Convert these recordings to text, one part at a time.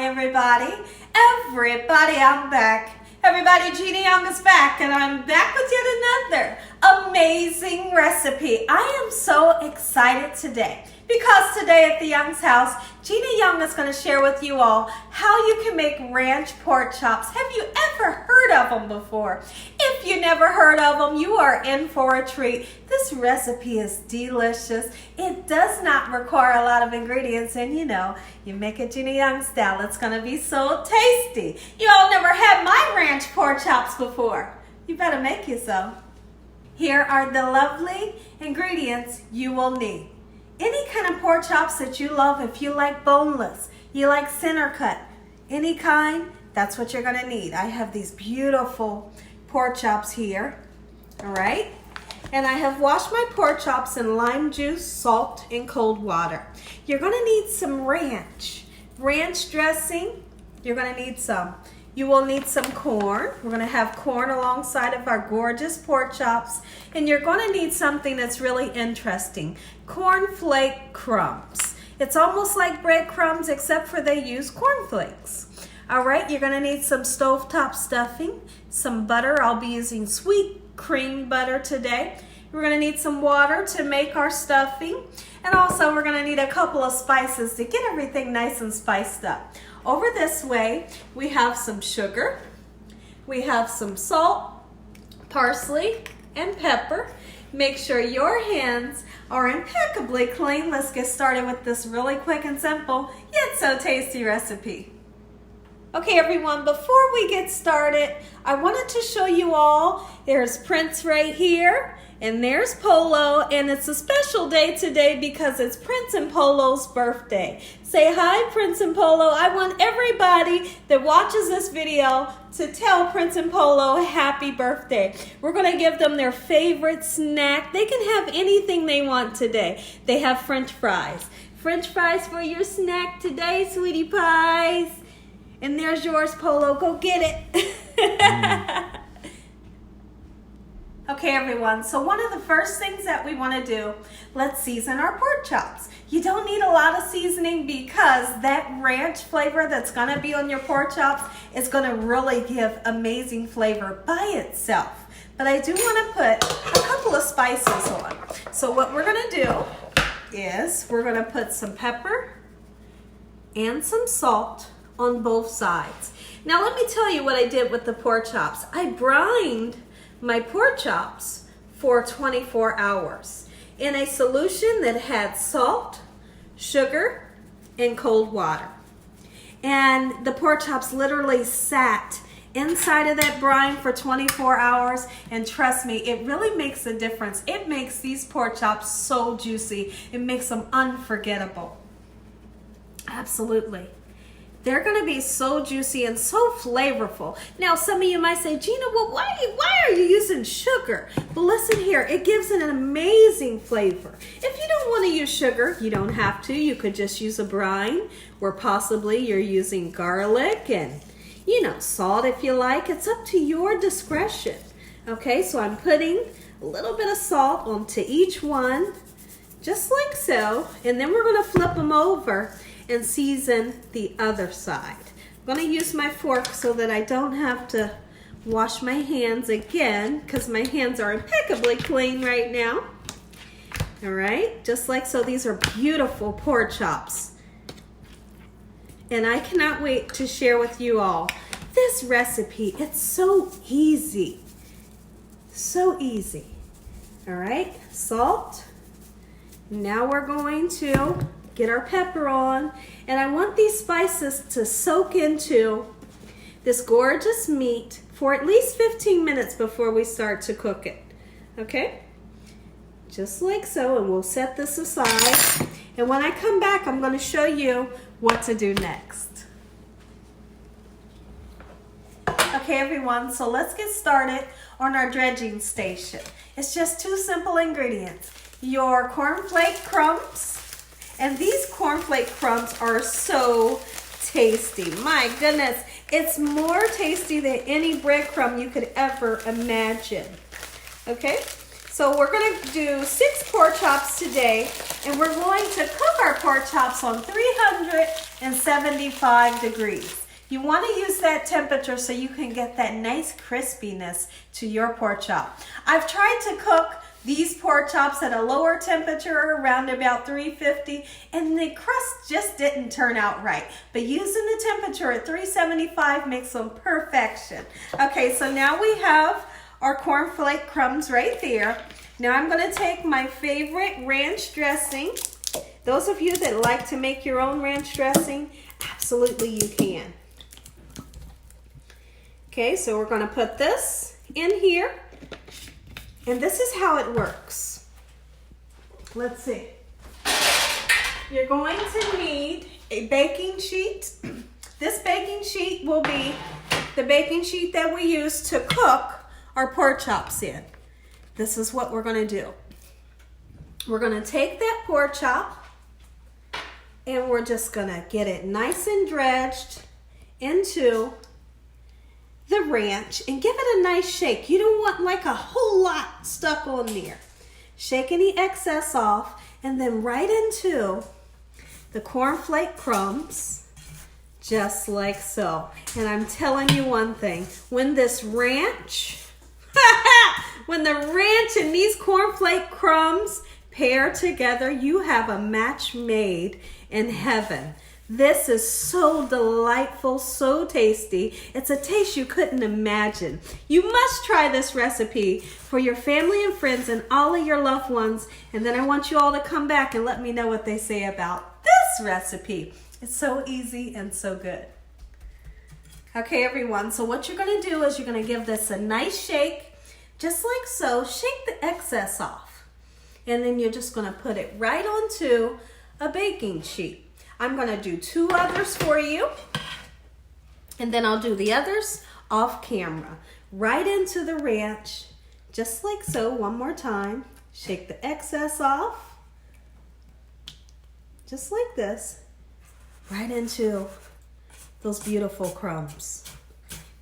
everybody. I'm back. Everybody, Jeannie Young is back, and I'm back with yet another amazing recipe. I am so excited today because today at the Young's house, Jeannie Young is going to share with you all how you can make ranch pork chops. Have you ever heard of them before? If you never heard of them, you are in for a treat. This recipe is delicious. It does not require a lot of ingredients, and you make it Jeannie Young style. It's going to be so tasty. You all never had my ranch pork chops before. You better make you some. Here are the lovely ingredients you will need. Any kind of pork chops that you love. If you like boneless, you like center cut, any kind, that's what you're going to need. I have these beautiful pork chops here, all right? And I have washed my pork chops in lime juice, salt, and cold water. You're going to need some ranch dressing. You're going to need some. You will need some corn. We're going to have corn alongside of our gorgeous pork chops. And you're going to need something that's really interesting. Corn flake crumbs. It's almost like breadcrumbs except for they use corn flakes. All right, you're going to need some stovetop stuffing, some butter. I'll be using sweet cream butter today. We're going to need some water to make our stuffing. And also we're going to need a couple of spices to get everything nice and spiced up. Over this way, we have some sugar, we have some salt, parsley, and pepper. Make sure your hands are impeccably clean. Let's get started with this really quick and simple, yet so tasty recipe. Okay, everyone, before we get started, I wanted to show you all, there's Prince right here, and there's Polo, and it's a special day today because it's Prince and Polo's birthday. Say hi, Prince and Polo. I want everybody that watches this video to tell Prince and Polo happy birthday. We're going to give them their favorite snack. They can have anything they want today. They have French fries. French fries for your snack today, sweetie pies. And there's yours, Polo. Go get it. Okay, everyone, so one of the first things that we want to do, let's season our pork chops. You don't need a lot of seasoning because that ranch flavor that's going to be on your pork chops is going to really give amazing flavor by itself. But I do want to put a couple of spices on. So what we're going to do is we're going to put some pepper and some salt on both sides. Now let me tell you what I did with the pork chops. I brined my pork chops for 24 hours in a solution that had salt, sugar, and cold water. And the pork chops literally sat inside of that brine for 24 hours, and trust me, it really makes a difference. It makes these pork chops so juicy. It makes them unforgettable. Absolutely. They're going to be so juicy and so flavorful. Now, some of you might say, Gina, well, why are you using sugar? Well, listen here. It gives it an amazing flavor. If you don't want to use sugar, you don't have to. You could just use a brine, or possibly you're using garlic and, salt if you like. It's up to your discretion. Okay, so I'm putting a little bit of salt onto each one, just like so. And then we're going to flip them over and season the other side. I'm going to use my fork so that I don't have to wash my hands again because my hands are impeccably clean right now. All right, just like so. These are beautiful pork chops. And I cannot wait to share with you all this recipe. It's so easy. So easy. All right, salt. Now we're going to get our pepper on, and I want these spices to soak into this gorgeous meat for at least 15 minutes before we start to cook it. Okay? Just like so, and we'll set this aside. And when I come back, I'm going to show you what to do next. Okay, everyone, so let's get started on our dredging station. It's just two simple ingredients. Your cornflake crumbs. And these cornflake crumbs are so tasty. My goodness, it's more tasty than any breadcrumb you could ever imagine. Okay, So we're going to do 6 pork chops today, and we're going to cook our pork chops on 375 degrees. You want to use that temperature so you can get that nice crispiness to your pork chop. I've tried to cook these pork chops at a lower temperature, around about 350, and the crust just didn't turn out right. But using the temperature at 375 makes them perfection. Okay, so now we have our cornflake crumbs right there. Now I'm going to take my favorite ranch dressing. Those of you that like to make your own ranch dressing, absolutely you can. Okay, so we're going to put this in here. And this is how it works. Let's see. You're going to need a baking sheet. This baking sheet will be the baking sheet that we use to cook our pork chops in. This is what we're going to do. We're going to take that pork chop and we're just going to get it nice and dredged into the ranch and give it a nice shake. You don't want like a whole lot stuck on there. Shake any excess off and then right into the cornflake crumbs, just like so. And I'm telling you one thing, when this ranch, when the ranch and these cornflake crumbs pair together, you have a match made in heaven. This is so delightful, so tasty. It's a taste you couldn't imagine. You must try this recipe for your family and friends and all of your loved ones. And then I want you all to come back and let me know what they say about this recipe. It's so easy and so good. Okay, everyone, so what you're going to do is you're going to give this a nice shake, just like so. Shake the excess off. And then you're just going to put it right onto a baking sheet. I'm going to do 2 others for you, and then I'll do the others off camera. Right into the ranch, just like so. One more time. Shake the excess off, just like this. Right into those beautiful crumbs.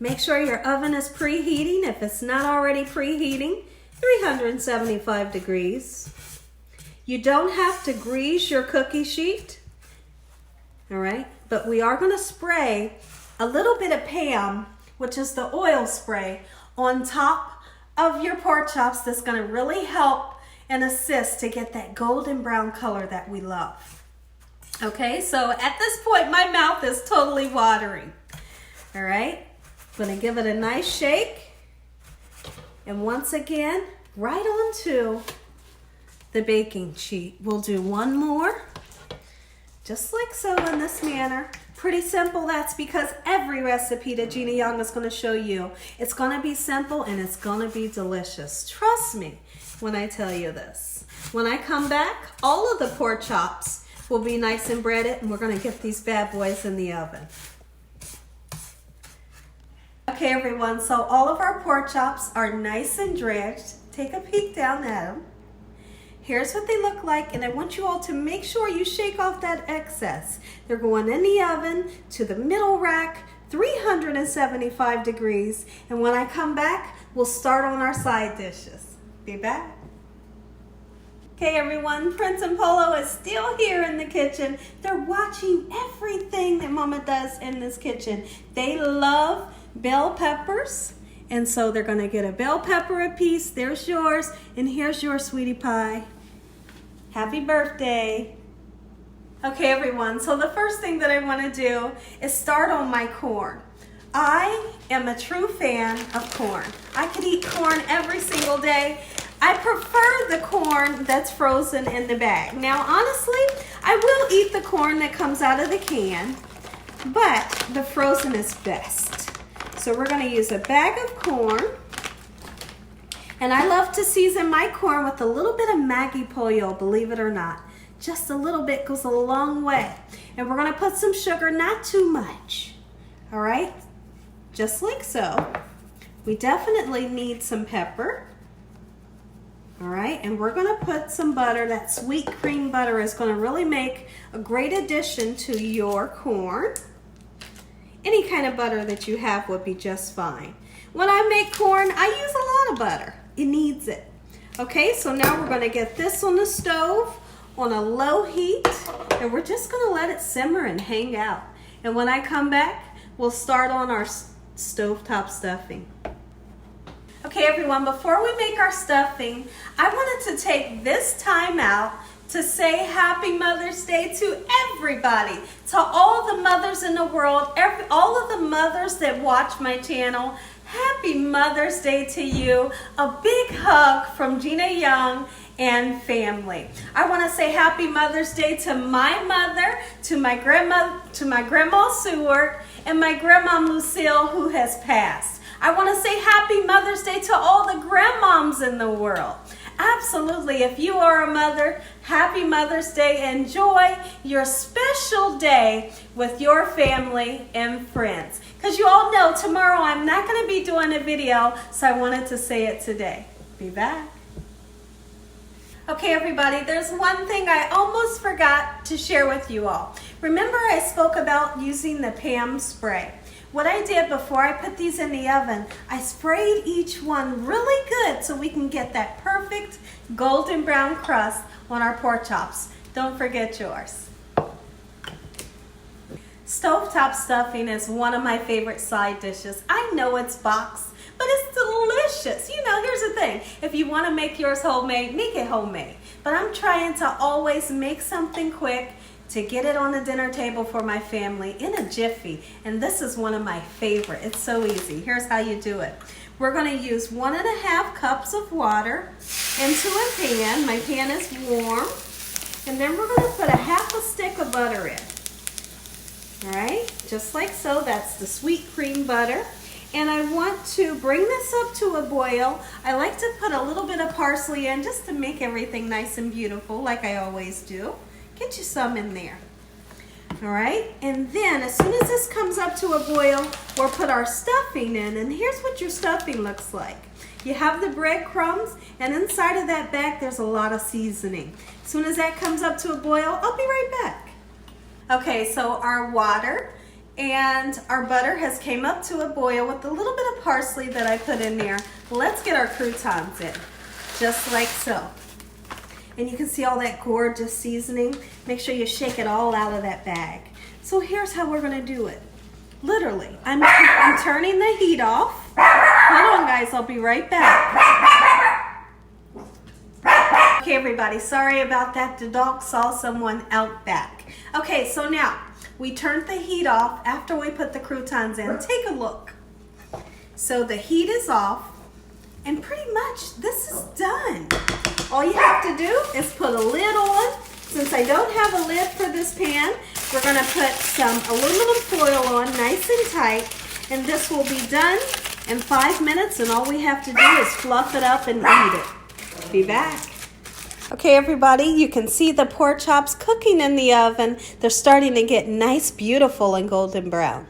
Make sure your oven is preheating. If it's not already preheating, 375 degrees. You don't have to grease your cookie sheet. All right, but we are going to spray a little bit of Pam, which is the oil spray, on top of your pork chops. That's going to really help and assist to get that golden brown color that we love. Okay, so at this point, my mouth is totally watering. All right, I'm going to give it a nice shake. And once again, right onto the baking sheet. We'll do one more. Just like so, in this manner. Pretty simple. That's because every recipe that Gina Young is going to show you, it's going to be simple and it's going to be delicious. Trust me when I tell you this. When I come back, all of the pork chops will be nice and breaded, and we're going to get these bad boys in the oven. Okay, everyone, so all of our pork chops are nice and dredged. Take a peek down at them. Here's what they look like, and I want you all to make sure you shake off that excess. They're going in the oven to the middle rack, 375 degrees, and when I come back, we'll start on our side dishes. Be back. Okay, everyone, Prince and Polo is still here in the kitchen. They're watching everything that Mama does in this kitchen. They love bell peppers, and so they're going to get a bell pepper apiece. There's yours, and here's your sweetie pie. Happy birthday. Okay, everyone, so the first thing that I want to do is start on my corn. I am a true fan of corn. I could eat corn every single day. I prefer the corn that's frozen in the bag. Now, honestly, I will eat the corn that comes out of the can, but the frozen is best. So we're going to use a bag of corn. And I love to season my corn with a little bit of Maggi pollo, believe it or not. Just a little bit goes a long way. And we're going to put some sugar, not too much. All right? Just like so. We definitely need some pepper. All right? And we're going to put some butter. That sweet cream butter is going to really make a great addition to your corn. Any kind of butter that you have would be just fine. When I make corn, I use a lot of butter. It needs it. Okay, so now we're gonna get this on the stove on a low heat, and we're just gonna let it simmer and hang out. And when I come back, we'll start on our stovetop stuffing. Okay everyone, before we make our stuffing, I wanted to take this time out to say Happy Mother's Day to everybody, to all the mothers in the world, all of the mothers that watch my channel. Happy Mother's Day to you. A big hug from Gina Young and family. I want to say Happy Mother's Day to my mother, to my grandma Seward, and my grandma Lucille, who has passed. I want to say Happy Mother's Day to all the grandmoms in the world. Absolutely, if you are a mother, Happy Mother's Day. Enjoy your special day with your family and friends. Because you all know tomorrow I'm not going to be doing a video, so I wanted to say it today. Be back. Okay everybody, there's one thing I almost forgot to share with you all. Remember I spoke about using the Pam spray. What I did before I put these in the oven, I sprayed each one really good so we can get that perfect golden brown crust on our pork chops. Don't forget yours. Stovetop stuffing is one of my favorite side dishes. I know it's boxed, but it's delicious. You know, here's the thing. If you want to make yours homemade, make it homemade. But I'm trying to always make something quick to get it on the dinner table for my family in a jiffy. And this is one of my favorite. It's so easy. Here's how you do it. We're going to use 1.5 cups of water into a pan. My pan is warm. And then we're going to put 1/2 stick of butter in. All right, just like so. That's the sweet cream butter. And I want to bring this up to a boil. I like to put a little bit of parsley in just to make everything nice and beautiful, like I always do. Get you some in there. All right, and then as soon as this comes up to a boil, we'll put our stuffing in. And here's what your stuffing looks like. You have the breadcrumbs, and inside of that bag, there's a lot of seasoning. As soon as that comes up to a boil, I'll be right back. Okay, so our water and our butter has came up to a boil with a little bit of parsley that I put in there. Let's get our croutons in, just like so. And you can see all that gorgeous seasoning. Make sure you shake it all out of that bag. So here's how we're gonna do it. Literally, I'm turning the heat off. Hold on guys, I'll be right back. Okay everybody, sorry about that. The dog saw someone out back. Okay, so now we turned the heat off after we put the croutons in. Take a look. So the heat is off, and pretty much this is done. All you have to do is put a lid on. Since I don't have a lid for this pan, we're gonna put some aluminum foil on nice and tight, and this will be done in 5 minutes, and all we have to do is fluff it up and eat it. Be back. Okay everybody, you can see the pork chops cooking in the oven. They're starting to get nice, beautiful, and golden brown.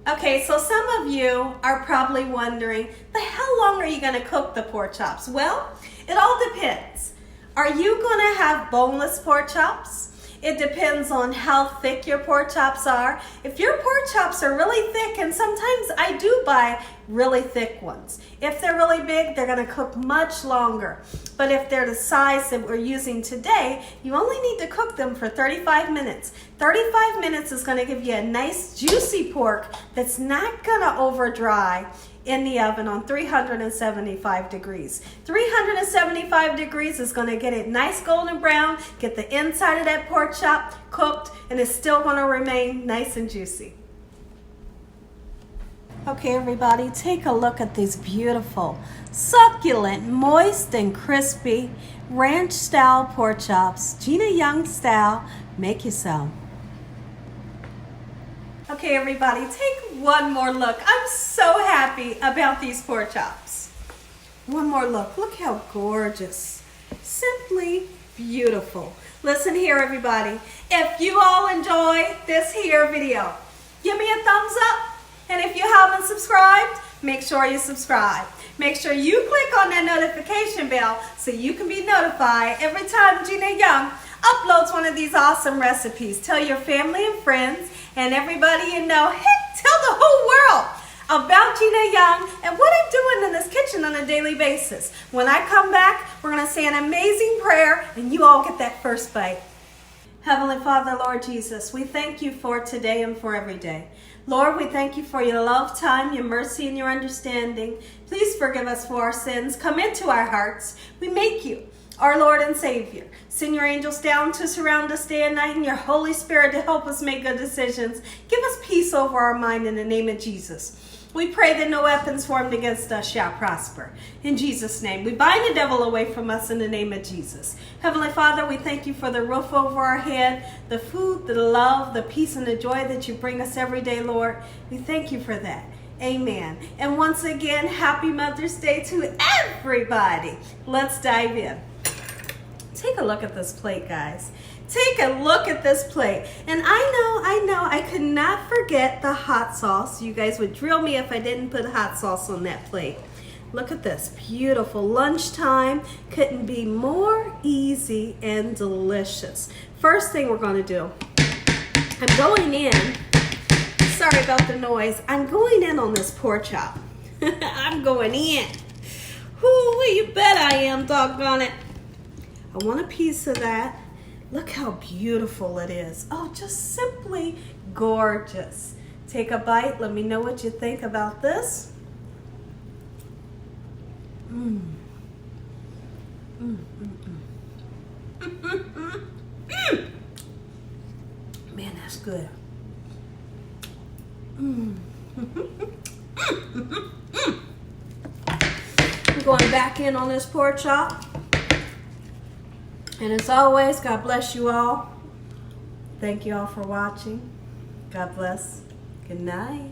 Okay, so some of you are probably wondering, how long are you going to cook the pork chops? Well, it all depends. Are you going to have boneless pork chops? It depends on how thick your pork chops are. If your pork chops are really thick, and sometimes I do buy really thick ones. If they're really big, they're going to cook much longer. But if they're the size that we're using today, you only need to cook them for 35 minutes. 35 minutes is going to give you a nice juicy pork that's not going to over dry in the oven on 375 degrees. 375 degrees is going to get it nice golden brown, get the inside of that pork chop cooked, and it's still going to remain nice and juicy. Okay everybody, take a look at these beautiful, succulent, moist and crispy ranch style pork chops. Gina Young style, make you some. Okay everybody, take one more look. I'm so happy about these pork chops. One more look. Look how gorgeous. Simply beautiful. Listen here everybody. If you all enjoy this here video, give me a thumbs up. And if you haven't subscribed, make sure you subscribe. Make sure you click on that notification bell so you can be notified every time Gina Young uploads one of these awesome recipes. Tell your family and friends and everybody you know, hey, tell the whole world about Gina Young and what I'm doing in this kitchen on a daily basis. When I come back, we're going to say an amazing prayer and you all get that first bite. Heavenly Father, Lord Jesus, we thank you for today and for every day. Lord, we thank you for your love, time, your mercy, and your understanding. Please forgive us for our sins. Come into our hearts. We make you our Lord and Savior. Send your angels down to surround us day and night and your Holy Spirit to help us make good decisions. Give us peace over our mind in the name of Jesus. We pray that no weapons formed against us shall prosper. In Jesus' name, we bind the devil away from us in the name of Jesus. Heavenly Father, we thank you for the roof over our head, the food, the love, the peace, and the joy that you bring us every day, Lord. We thank you for that. Amen. And once again, happy Mother's Day to everybody. Let's dive in. Take a look at this plate, guys. Take a look at this plate. And I know, I could not forget the hot sauce. You guys would drill me if I didn't put hot sauce on that plate. Look at this, beautiful lunchtime. Couldn't be more easy and delicious. First thing we're gonna do, I'm going in, sorry about the noise, I'm going in on this pork chop. I'm going in. Whoo, you bet I am, doggone it. I want a piece of that. Look how beautiful it is. Oh, just simply gorgeous. Take a bite. Let me know what you think about this. Man, that's good. I'm going back in on this pork chop. And as always, God bless you all. Thank you all for watching. God bless. Good night.